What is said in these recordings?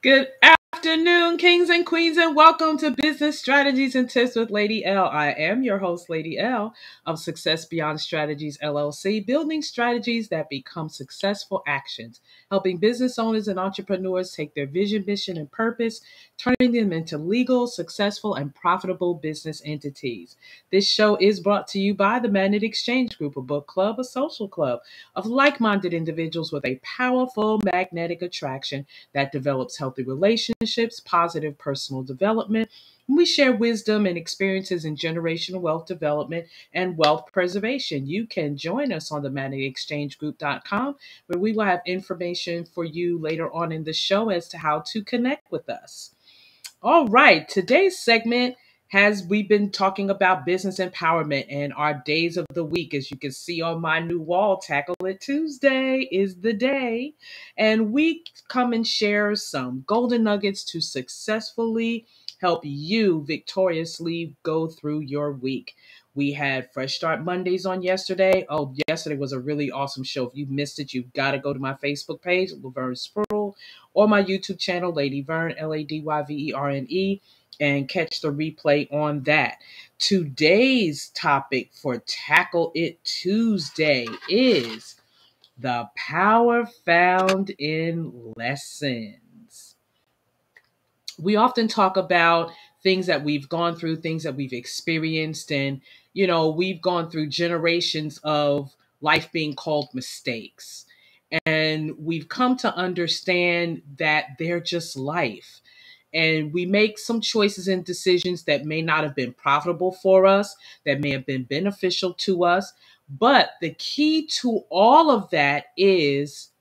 Good afternoon, kings and queens, and welcome to Business Strategies and Tips with Lady L. I am your host, Lady L, of Success Beyond Strategies, LLC, building strategies that become successful actions, helping business owners and entrepreneurs take their vision, mission, and purpose, turning them into legal, successful, and profitable business entities. This show is brought to you by the Magnetic Exchange Group, a book club, a social club of like-minded individuals with a powerful magnetic attraction that develops healthy relationships, positive personal development. We share wisdom and experiences in generational wealth development and wealth preservation. You can join us on the magneticexchangegroup.com, where we will have information for you later on in the show as to how to connect with us. All right, today's segment we've been talking about business empowerment and our days of the week. As you can see on my new wall, Tackle It Tuesday is the day. And we come and share some golden nuggets to successfully help you victoriously go through your week. We had Fresh Start Mondays on yesterday. Oh, yesterday was a really awesome show. If you missed it, you've got to go to my Facebook page, Laverne Sproul, or my YouTube channel, Lady Verne, Ladyverne, and catch the replay on that. Today's topic for Tackle It Tuesday is the power found in lessons. We often talk about things that we've gone through, things that we've experienced, and, we've gone through generations of life being called mistakes. And we've come to understand that they're just life. And we make some choices and decisions that may not have been profitable for us, that may have been beneficial to us. But the key to all of that is,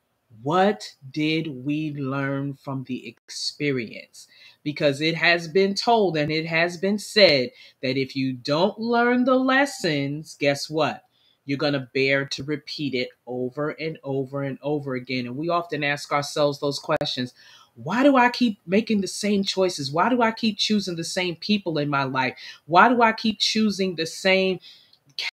what did we learn from the experience? Because it has been told and it has been said that if you don't learn the lessons, guess what? You're going to bear to repeat it over and over and over again. And we often ask ourselves those questions. Why do I keep making the same choices? Why do I keep choosing the same people in my life? Why do I keep choosing the same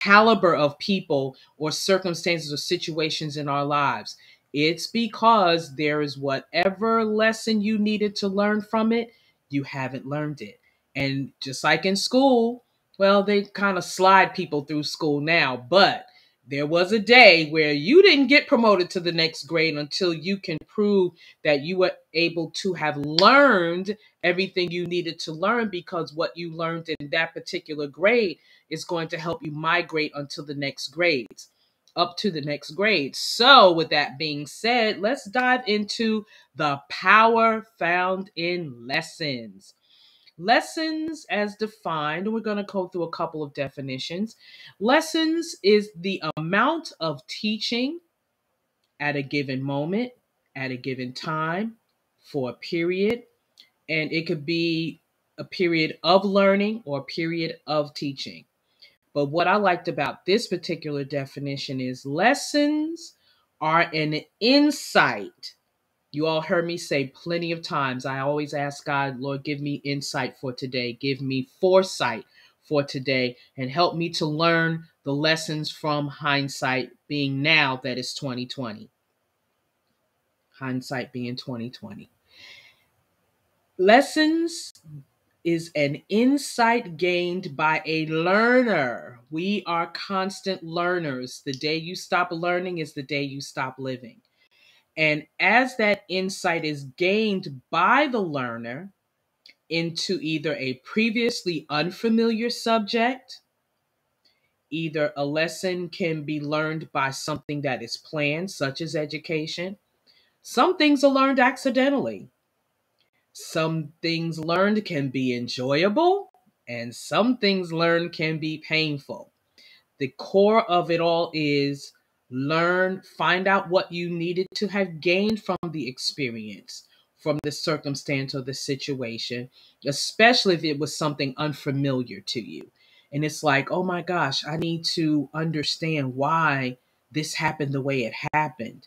caliber of people or circumstances or situations in our lives? It's because there is whatever lesson you needed to learn from it, you haven't learned it. And just like in school, well, they kind of slide people through school now, but there was a day where you didn't get promoted to the next grade until you can prove that you were able to have learned everything you needed to learn, because what you learned in that particular grade is going to help you migrate until the next grades, up to the next grade. So with that being said, let's dive into the power found in lessons. Lessons as defined, and we're going to go through a couple of definitions. Lessons is the amount of teaching at a given moment, at a given time, for a period. And it could be a period of learning or a period of teaching. But what I liked about this particular definition is lessons are an insight. You all heard me say plenty of times, I always ask God, Lord, give me insight for today. Give me foresight for today and help me to learn the lessons from hindsight, being now that it's 2020. Hindsight being 2020. Lessons is an insight gained by a learner. We are constant learners. The day you stop learning is the day you stop living. And as that insight is gained by the learner into either a previously unfamiliar subject, either a lesson can be learned by something that is planned, such as education. Some things are learned accidentally. Some things learned can be enjoyable, and some things learned can be painful. The core of it all is learn, find out what you needed to have gained from the experience, from the circumstance or the situation, especially if it was something unfamiliar to you. And it's like, oh my gosh, I need to understand why this happened the way it happened.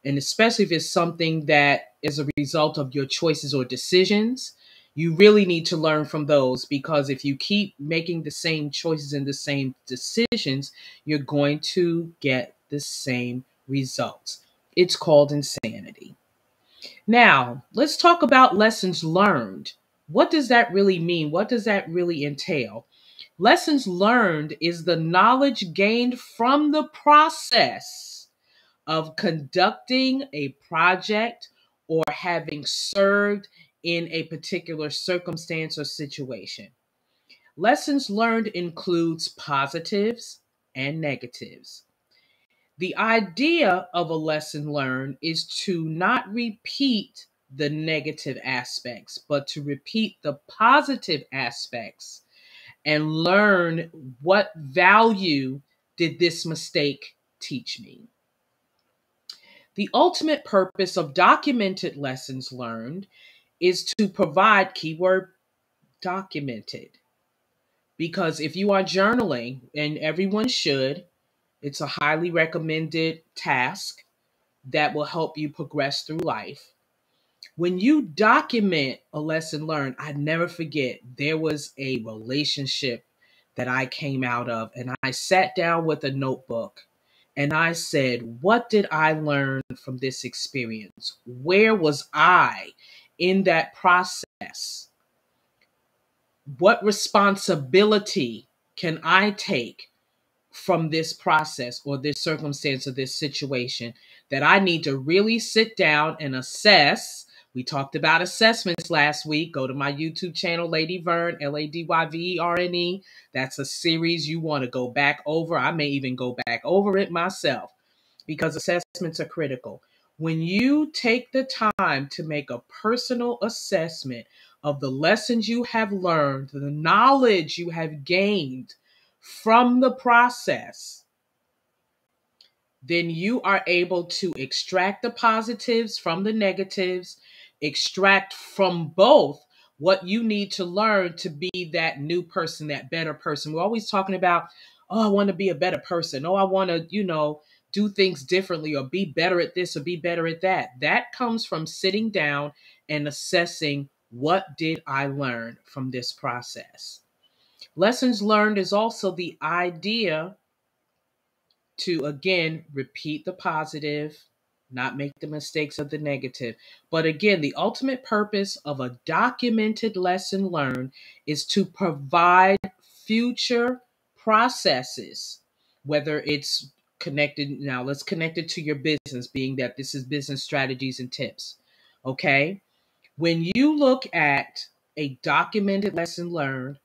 And especially if it's something that is a result of your choices or decisions, you really need to learn from those, because if you keep making the same choices and the same decisions, you're going to get the same results. It's called insanity. Now, let's talk about lessons learned. What does that really mean? What does that really entail? Lessons learned is the knowledge gained from the process of conducting a project or having served in a particular circumstance or situation. Lessons learned includes positives and negatives. The idea of a lesson learned is to not repeat the negative aspects, but to repeat the positive aspects and learn what value did this mistake teach me. The ultimate purpose of documented lessons learned is to provide keyword documented. Because if you are journaling, and everyone should, it's a highly recommended task that will help you progress through life. When you document a lesson learned, I never forget, there was a relationship that I came out of, and I sat down with a notebook and I said, what did I learn from this experience? Where was I in that process? What responsibility can I take from this process or this circumstance or this situation that I need to really sit down and assess? We talked about assessments last week. Go to my YouTube channel, Lady Verne, Ladyverne. That's a series you want to go back over. I may even go back over it myself because assessments are critical. When you take the time to make a personal assessment of the lessons you have learned, the knowledge you have gained from the process, then you are able to extract the positives from the negatives, extract from both what you need to learn to be that new person, that better person. We're always talking about, oh, I want to be a better person. Oh, I want to, do things differently or be better at this or be better at that. That comes from sitting down and assessing, what did I learn from this process? Lessons learned is also the idea to, again, repeat the positive, not make the mistakes of the negative. But again, the ultimate purpose of a documented lesson learned is to provide future processes, whether it's connected. Now, let's connect it to your business, being that this is business strategies and tips. Okay. When you look at a documented lesson learned,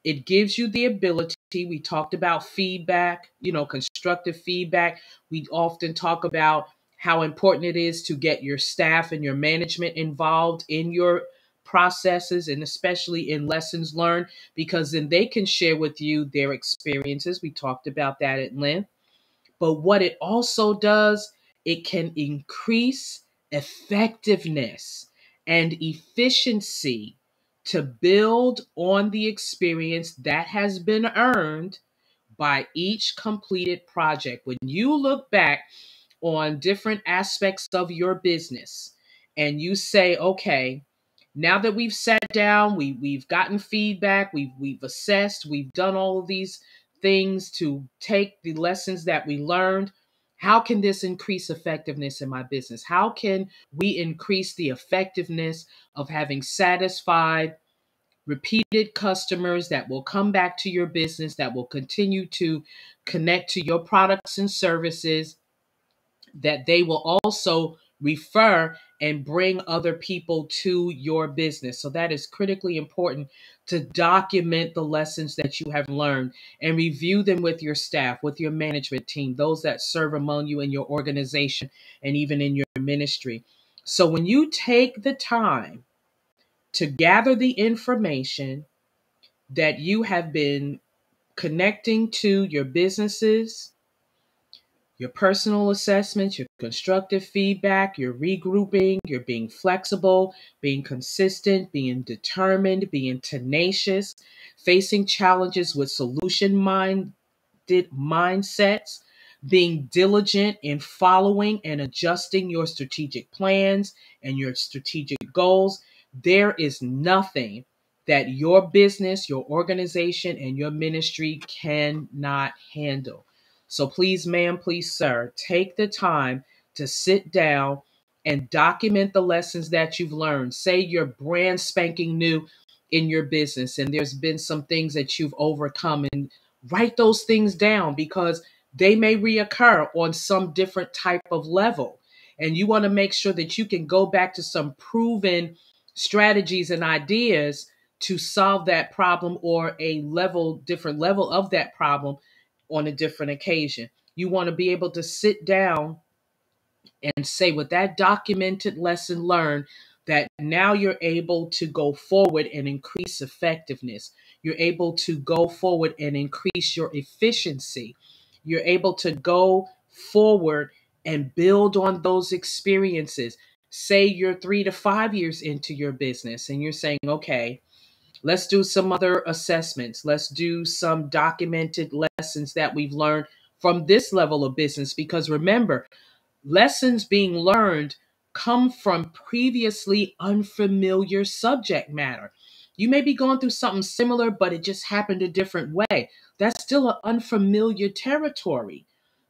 it gives you the ability. We talked about feedback, constructive feedback. We often talk about how important it is to get your staff and your management involved in your processes, and especially in lessons learned, because then they can share with you their experiences. We talked about that at length. But what it also does, it can increase effectiveness and efficiency to build on the experience that has been earned by each completed project. When you look back on different aspects of your business and you say, okay, now that we've sat down, we've gotten feedback, we've assessed, we've done all of these things to take the lessons that we learned. How can this increase effectiveness in my business? How can we increase the effectiveness of having satisfied, repeated customers that will come back to your business, that will continue to connect to your products and services, that they will also refer and bring other people to your business? So that is critically important, to document the lessons that you have learned and review them with your staff, with your management team, those that serve among you in your organization and even in your ministry. So when you take the time to gather the information that you have been connecting to your businesses, your personal assessments, your constructive feedback, you're regrouping, you're being flexible, being consistent, being determined, being tenacious, facing challenges with solution-minded mindsets, being diligent in following and adjusting your strategic plans and your strategic goals. There is nothing that your business, your organization, and your ministry cannot handle. So please, ma'am, please, sir, take the time to sit down and document the lessons that you've learned. Say you're brand spanking new in your business and there's been some things that you've overcome, and write those things down because they may reoccur on some different type of level. And you want to make sure that you can go back to some proven strategies and ideas to solve that problem, or a different level of that problem on a different occasion. You want to be able to sit down and say, with that documented lesson learned, that now you're able to go forward and increase effectiveness. You're able to go forward and increase your efficiency. You're able to go forward and build on those experiences. Say you're 3 to 5 years into your business and you're saying, okay, let's do some other assessments. Let's do some documented lessons that we've learned from this level of business. Because remember, lessons being learned come from previously unfamiliar subject matter. You may be going through something similar, but it just happened a different way. That's still an unfamiliar territory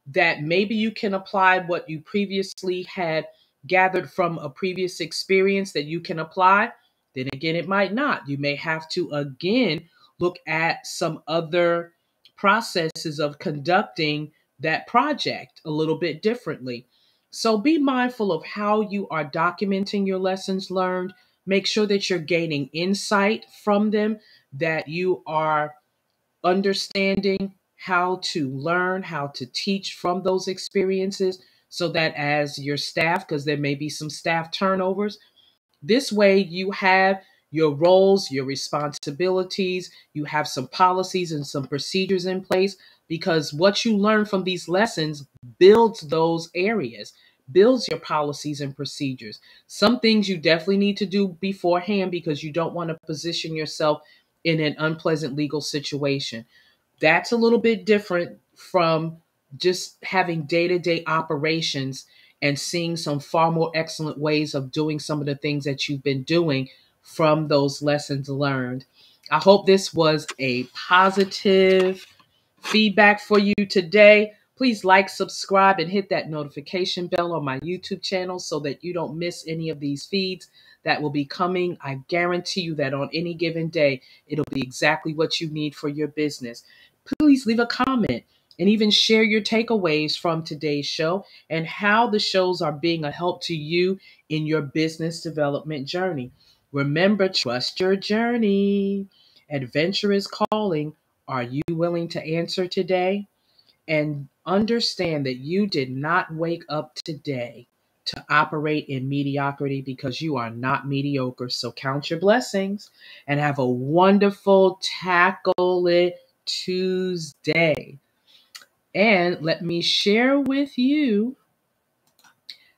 that maybe you can apply what you previously had gathered from a previous experience that you can apply. Then again, it might not. You may have to again look at some other processes of conducting that project a little bit differently. So be mindful of how you are documenting your lessons learned. Make sure that you're gaining insight from them, that you are understanding how to learn, how to teach from those experiences, so that as your staff, because there may be some staff turnovers, this way you have your roles, your responsibilities, you have some policies and some procedures in place, because what you learn from these lessons builds those areas, builds your policies and procedures. Some things you definitely need to do beforehand because you don't want to position yourself in an unpleasant legal situation. That's a little bit different from just having day-to-day operations and seeing some far more excellent ways of doing some of the things that you've been doing from those lessons learned. I hope this was a positive feedback for you today. Please like, subscribe, and hit that notification bell on my YouTube channel so that you don't miss any of these feeds that will be coming. I guarantee you that on any given day, it'll be exactly what you need for your business. Please leave a comment and even share your takeaways from today's show and how the shows are being a help to you in your business development journey. Remember, trust your journey. Adventure is calling. Are you willing to answer today? And understand that you did not wake up today to operate in mediocrity, because you are not mediocre. So count your blessings and have a wonderful Tackle It Tuesday. And let me share with you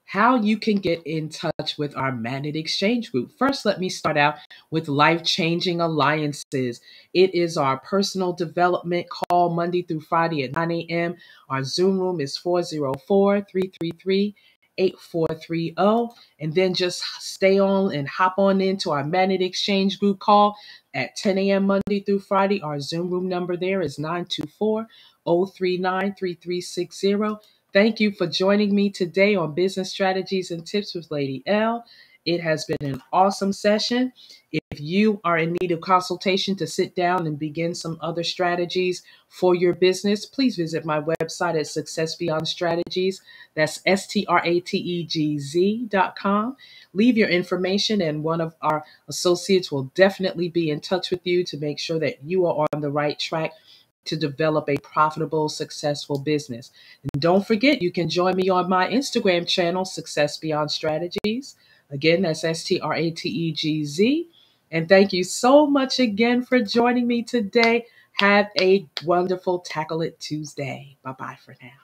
how you can get in touch with our Magnet Exchange group. First, let me start out with Life-Changing Alliances. It is our personal development call Monday through Friday at 9 a.m. Our Zoom room is 404-333-8430. And then just stay on and hop on into our Magnet Exchange group call at 10 a.m. Monday through Friday. Our Zoom room number there is 924-039-3360. Thank you for joining me today on Business Strategies and Tips with Lady L. It has been an awesome session. If you are in need of consultation to sit down and begin some other strategies for your business, please visit my website at Success Beyond Strategies. That's STRATEGZ.com. Leave your information and one of our associates will definitely be in touch with you to make sure that you are on the right track to develop a profitable, successful business. And don't forget, you can join me on my Instagram channel, Success Beyond Strategies. Again, that's STRATEGZ. And thank you so much again for joining me today. Have a wonderful Tackle It Tuesday. Bye-bye for now.